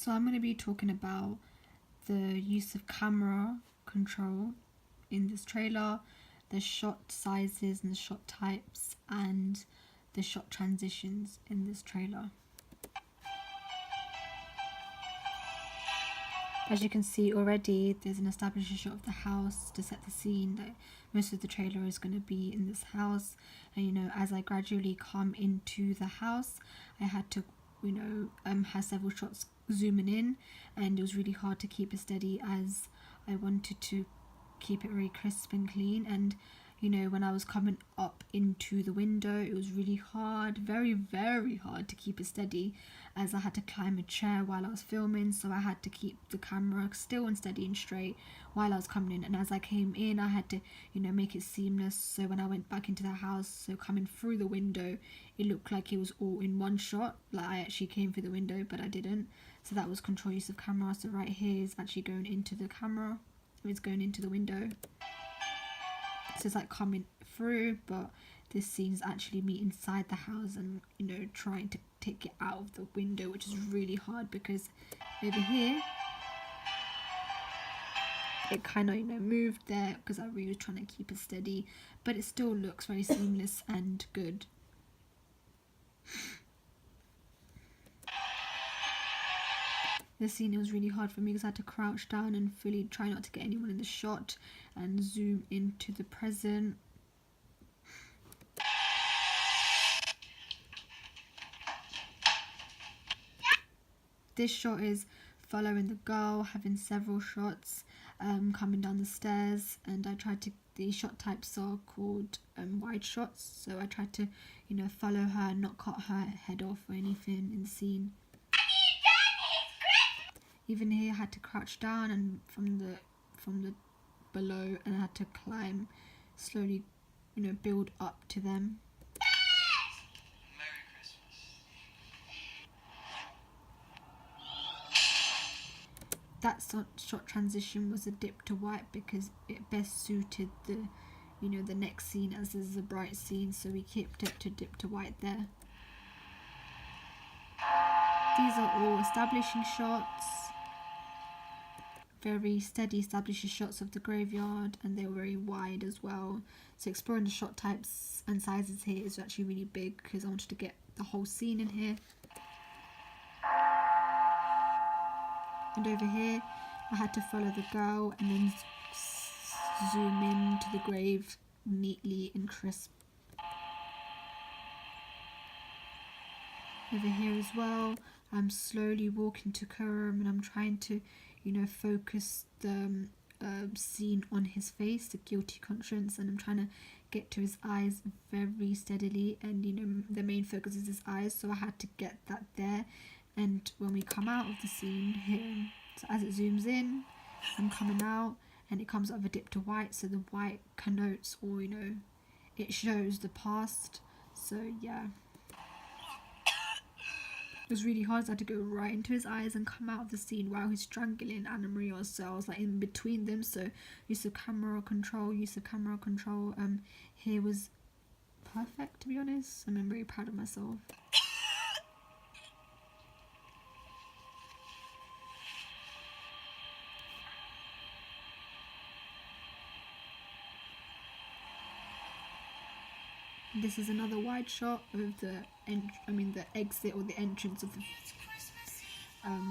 So I'm going to be talking about the use of camera control in this trailer, the shot sizes and the shot types, and the shot transitions in this trailer. As you can see already, there's an established shot of the house to set the scene that most of the trailer is going to be in this house. And you know, as I gradually come into the house, I had to, have several shots zooming in, and it was really hard to keep it steady as I wanted to keep it very crisp and clean. And you know, when I was coming up into the window, it was really hard, very, very hard to keep it steady, as I had to climb a chair while I was filming, so I had to keep the camera still and steady and straight while I was coming in. And as I came in, I had to, make it seamless, so when I went back into the house, so coming through the window, it looked like it was all in one shot, like I actually came through the window, but I didn't. So that was control use of camera. So right here is actually going into the camera, it's going into the window. So it's like coming through, but this scene's actually me inside the house and trying to take it out of the window, which is really hard because over here it kind of moved there because I really was trying to keep it steady, but it still looks very seamless and good. This scene, it was really hard for me because I had to crouch down and fully try not to get anyone in the shot and zoom into the present. This shot is following the girl, having several shots coming down the stairs, and I tried to, the shot types are called wide shots, so I tried to follow her and not cut her head off or anything in the scene. Even here I had to crouch down and from the below, and I had to climb slowly, build up to them. Merry Christmas. That shot transition was a dip to white because it best suited the the next scene, as this is a bright scene, so we kept it to dip to white there. These are all establishing shots, very steady establishing shots of the graveyard, and they were very wide as well. So exploring the shot types and sizes here is actually really big because I wanted to get the whole scene in here. And over here I had to follow the girl and then zoom in to the grave neatly and crisp. Over here as well, I'm slowly walking to Karam and I'm trying to focus the scene on his face, the guilty conscience, and I'm trying to get to his eyes very steadily, and the main focus is his eyes, so I had to get that there. And when we come out of the scene here, so as it zooms in, I'm coming out and it comes out of a dip to white, so the white connotes, or it shows the past. So yeah, it was really hard, so I had to go right into his eyes and come out of the scene while he's strangling Anna Maria, so I was like in between them. So use of camera control here was perfect, to be honest. I'm very proud of myself. This is another wide shot of the exit or the entrance of the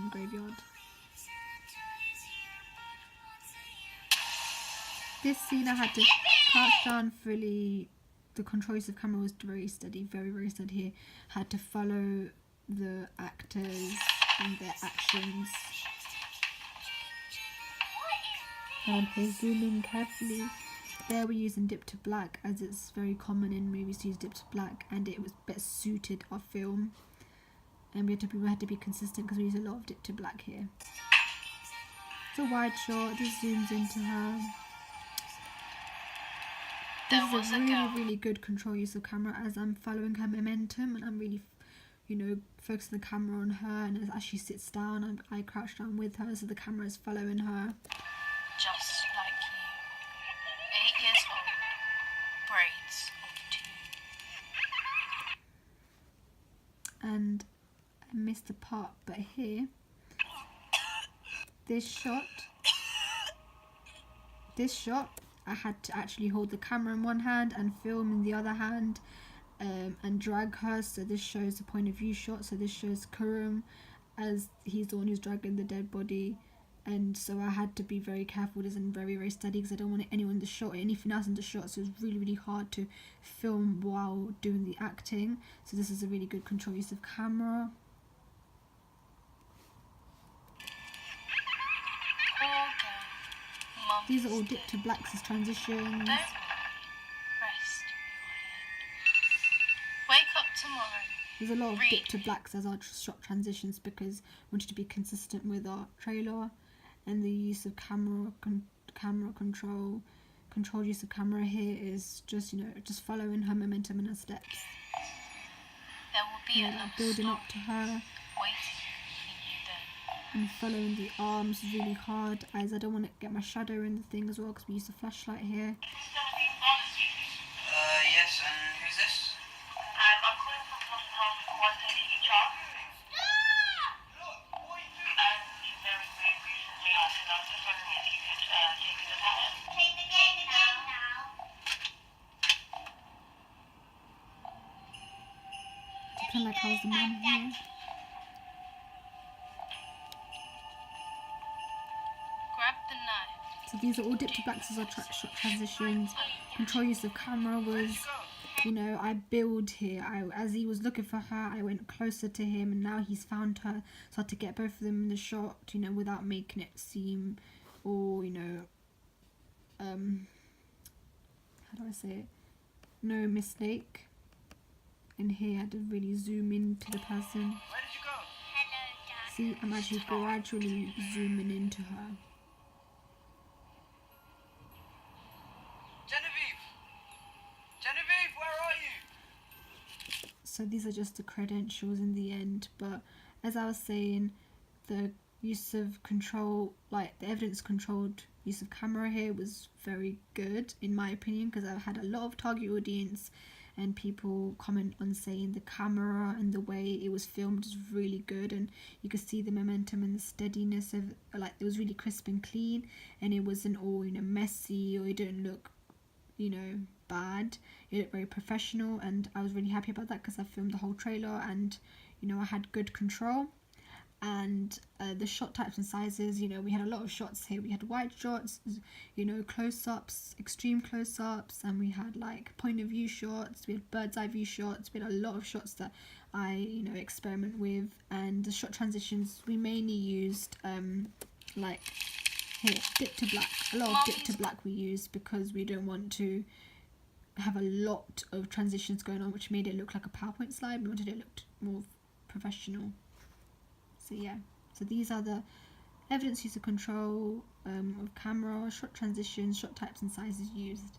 graveyard. This scene I had to crouch down fully. The control use of camera was very steady, very, very steady here. Had to follow the actors and their actions. And here, zooming carefully. There we're using dip to black, as it's very common in movies to use dip to black, and it was best suited our film. And we had to be consistent because we use a lot of dip to black here. It's a wide shot. This zooms into her. This is a really, really good control use of camera, as I'm following her momentum and I'm really, focusing the camera on her. And as she sits down, I crouch down with her, so the camera is following her. Just like you. 8 years old. Braids of 2. And I missed the part, but here this shot, I had to actually hold the camera in one hand and film in the other hand, and drag her. So this shows the point of view shot. So this shows Kurum as he's the one who's dragging the dead body. And so I had to be very careful with this and very, very steady because I don't want anyone in the shot or anything else in the shot. So it's really, really hard to film while doing the acting. So this is a really good control use of camera. These are all dip to blacks as transitions. Don't worry. Rest your head. Wake up tomorrow. There's a lot of dip to blacks as our shot transitions because I wanted to be consistent with our trailer. And the use of camera control use of camera here is just, you know, just following her momentum and her steps. There will be a building up to her waiting for you then. and following the arms really hard, as I don't want to get my shadow in the thing as well because we use a flashlight here. Yes, and who's this? I'm calling from Tottenham for one day each other. Very, very recently, I was just wondering if you could take a look at it. Take the game now. Kind of like how's the mum here. Grab the knife. So these are all dip to blacks as our shot transitions. Control use of camera was, you know, I build here. As he was looking for her, I went closer to him, and now he's found her. So I had to get both of them in the shot, you know, without making it seem, or, you know, how do I say it? No mistake. And here I had to really zoom into the person. Where did you go? See, I'm actually gradually zooming into her. Genevieve, where are you? So these are just the credentials in the end, but as I was saying, the use of control, like the evidence controlled use of camera here was very good in my opinion, because I've had a lot of target audience and people comment on saying the camera and the way it was filmed is really good, and you could see the momentum and the steadiness of, like, it was really crisp and clean, and it wasn't all, you know, messy, or it didn't look, you know, bad. It looked very professional, and I was really happy about that because I filmed the whole trailer and, you know, I had good control. And the shot types and sizes, you know, we had a lot of shots here. We had wide shots, you know, close-ups, extreme close-ups, and we had like point of view shots, we had bird's eye view shots. We had a lot of shots that I, you know, experiment with. And the shot transitions, we mainly used like here, dip to black. A lot of dip to black we used because we don't want to have a lot of transitions going on, which made it look like a PowerPoint slide. We wanted it to look more professional. So yeah, so these are the evidence use of control of camera, shot transitions, shot types and sizes used.